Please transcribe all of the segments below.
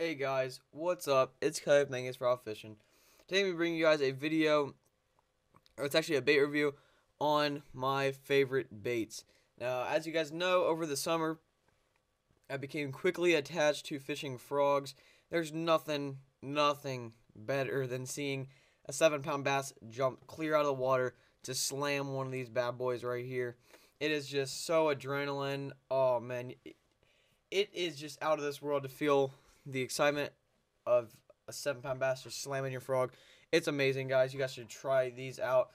Hey guys, what's up? It's Kyle, thanks for fishing. Today I'm bringing you guys a video, or it's actually a bait review on my favorite baits. Now, as you guys know, over the summer, I became quickly attached to fishing frogs. There's nothing better than seeing a 7-pound bass jump clear out of the water to slam one of these bad boys right here. It is just so adrenaline. Oh man, it is just out of this world to feel the excitement of a 7-pound bass just slamming your frog. It's amazing, guys. You guys should try these out.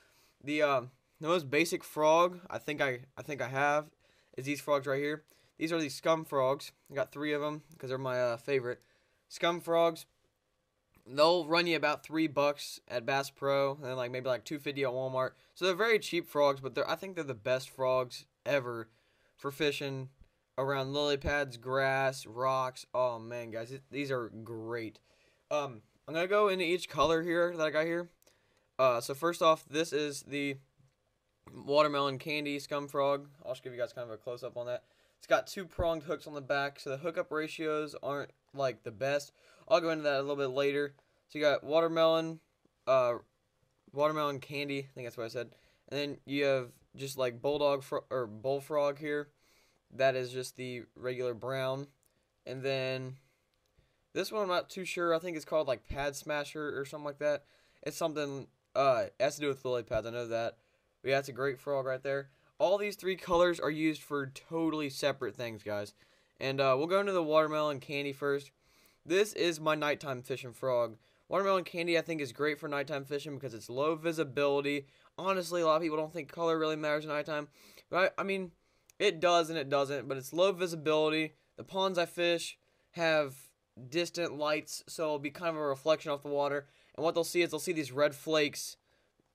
The most basic frog I think I have is these frogs right here. These are the Scum frogs. I got 3 of them because they're my favorite. Scum frogs. They'll run you about $3 at Bass Pro, and then maybe $2.50 at Walmart. So they're very cheap frogs, but I think they're the best frogs ever for fishing around lily pads, grass, rocks. Oh man, guys, these are great. I'm gonna go into each color here that I got here. So first off, this is the watermelon candy Scum frog. I'll just give you guys kind of a close up on that. It's got 2 pronged hooks on the back, so the hookup ratios aren't the best. I'll go into that a little bit later. So you got watermelon candy. I think that's what I said. And then you have just bullfrog here. That is just the regular brown. And then this one I'm not too sure. I think it's called Pad Smasher or something like that. It's something it has to do with lily pads. I know that. But yeah, it's a great frog right there. All these 3 colors are used for totally separate things, guys. And we'll go into the watermelon candy first. This is my nighttime fishing frog. Watermelon candy I think is great for nighttime fishing because it's low visibility. Honestly, a lot of people don't think color really matters at nighttime. But I mean, it does and it doesn't. But it's low visibility. The ponds I fish have distant lights, so it'll be kind of a reflection off the water. And what they'll see is they'll see these red flakes.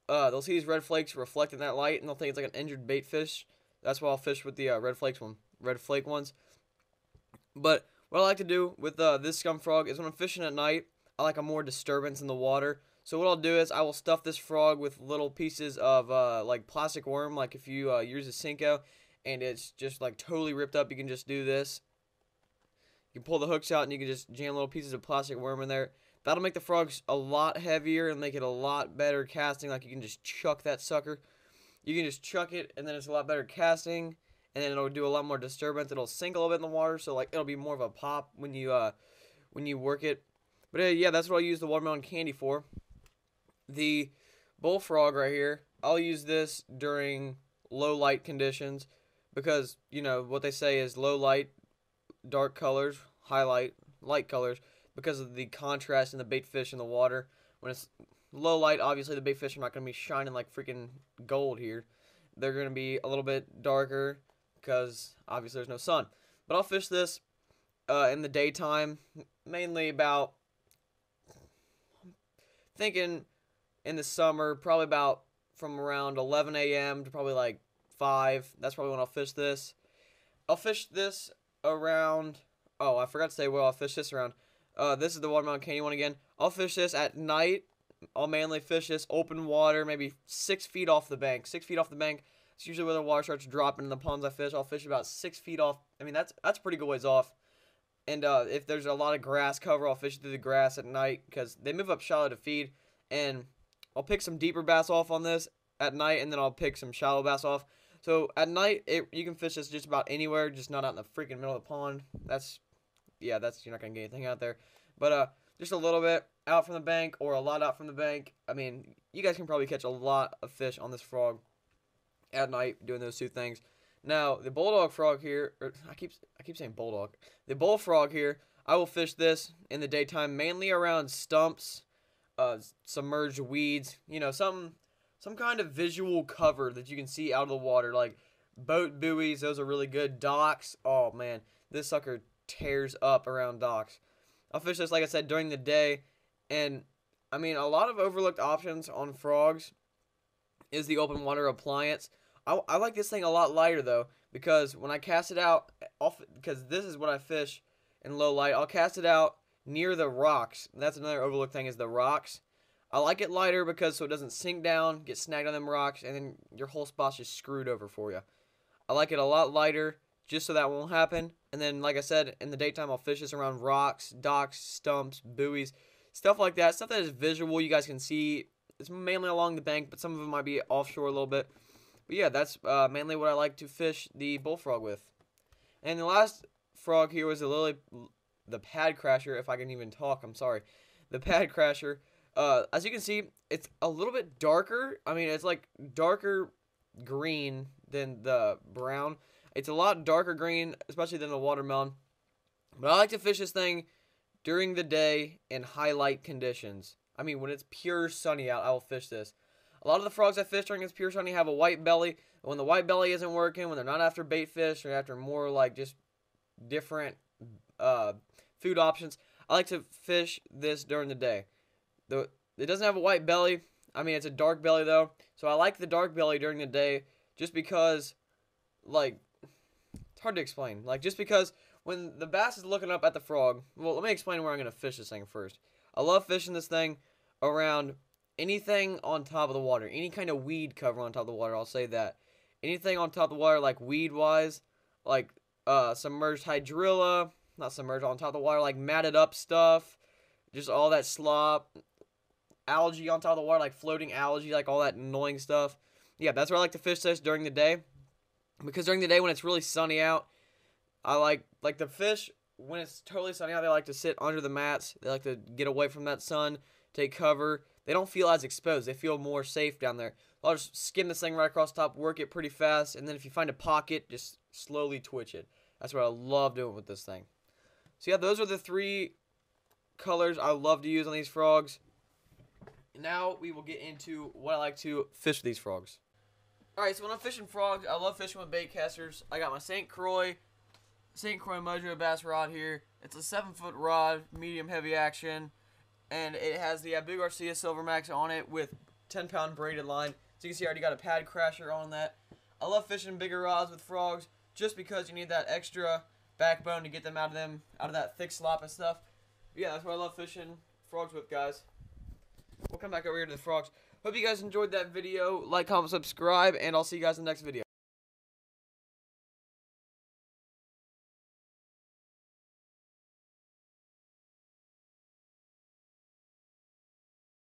They'll see these red flakes reflecting that light, and they'll think it's like an injured bait fish. That's why I'll fish with the red flake ones. But what I like to do with this Scum frog is when I'm fishing at night, I like a more disturbance in the water. So what I'll do is I will stuff this frog with little pieces of plastic worm. Like if you use a Cinco and it's just totally ripped up, you can just do this. You can pull the hooks out and you can just jam little pieces of plastic worm in there. That'll make the frogs a lot heavier and make it a lot better casting. You can just chuck that sucker. You can just chuck it and then it's a lot better casting. And then it'll do a lot more disturbance. It'll sink a little bit in the water, so it'll be more of a pop when you work it. But yeah, that's what I'll use the watermelon candy for. The bullfrog right here, I'll use this during low light conditions because what they say is low light, dark colors, highlight, light colors, because of the contrast in the bait fish in the water. When it's low light, obviously the bait fish are not going to be shining like freaking gold here. They're going to be a little bit darker because obviously there's no sun. But I'll fish this in the daytime, mainly about, thinking in the summer, probably about from around 11 a.m. to probably 5. That's probably when I'll fish this. I'll fish this around, oh, I forgot to say where I'll fish this around. This is the watermelon candy one again. I'll fish this at night. I'll mainly fish this open water, maybe 6 feet off the bank. 6 feet off the bank. It's usually where the water starts dropping in the ponds I fish. I'll fish about 6 feet off. I mean, that's a pretty good ways off. And if there's a lot of grass cover, I'll fish through the grass at night because they move up shallow to feed. And I'll pick some deeper bass off on this at night, and then I'll pick some shallow bass off. So at night, you can fish this just about anywhere, just not out in the freaking middle of the pond. You're not going to get anything out there. But just a little bit out from the bank or a lot out from the bank. I mean, you guys can probably catch a lot of fish on this frog at night doing those 2 things. Now, the bulldog frog here, or I keep saying bulldog. The bullfrog here, I will fish this in the daytime, mainly around stumps, submerged weeds, some kind of visual cover that you can see out of the water, like boat buoys. Those are really good. Docks, oh man, this sucker tears up around docks. I'll fish this, like I said, during the day, and I mean, a lot of overlooked options on frogs is the open water appliance. I like this thing a lot lighter though, because when I cast it out, because this is what I fish in low light, I'll cast it out near the rocks. And that's another overlooked thing is the rocks. I like it lighter because so it doesn't sink down, get snagged on them rocks, and then your whole spot's just screwed over for you. I like it a lot lighter, just so that won't happen. And then, like I said, in the daytime, I'll fish this around rocks, docks, stumps, buoys, stuff like that. Stuff that is visual, you guys can see. It's mainly along the bank, but some of them might be offshore a little bit. But yeah, that's mainly what I like to fish the bullfrog with. And the last frog here was the pad crasher, if I can even talk, I'm sorry. The pad crasher. As you can see, it's a little bit darker. I mean, it's like darker green than the brown. It's a lot darker green, especially than the watermelon. But I like to fish this thing during the day in highlight conditions. I mean, when it's pure sunny out, I will fish this. A lot of the frogs I fish during this pure sunny have a white belly. When the white belly isn't working, when they're not after bait fish or after more like just different food options, I like to fish this during the day. It doesn't have a white belly. I mean, it's a dark belly though. So I like the dark belly during the day just because, like, it's hard to explain. Like, just because when the bass is looking up at the frog, well, let me explain where I'm going to fish this thing first. I love fishing this thing around anything on top of the water. Any kind of weed cover on top of the water, I'll say that. Anything on top of the water, like weed-wise, like submerged hydrilla, not submerged, on top of the water, like matted up stuff, just all that slop, algae on top of the water, like floating algae, like all that annoying stuff. Yeah, that's where I like to fish this during the day. Because during the day when it's really sunny out, I like the fish, when it's totally sunny out, they like to sit under the mats. They like to get away from that sun, take cover. They don't feel as exposed. They feel more safe down there. I'll just skim this thing right across the top, work it pretty fast, and then if you find a pocket, just slowly twitch it. That's what I love doing with this thing. So yeah, those are the 3 colors I love to use on these frogs. Now we will get into what I like to fish with these frogs. Alright, so when I'm fishing frogs, I love fishing with bait casters. I got my St. Croix Mojo bass rod here. It's a 7-foot rod, medium heavy action, and it has the Abu Garcia Silver Max on it with 10-pound braided line. So you can see I already got a pad crasher on that. I love fishing bigger rods with frogs just because you need that extra backbone to get them out of that thick slop and stuff. But yeah, that's what I love fishing frogs with, guys. We'll come back over here to the frogs. Hope you guys enjoyed that video. Like, comment, subscribe, and I'll see you guys in the next video.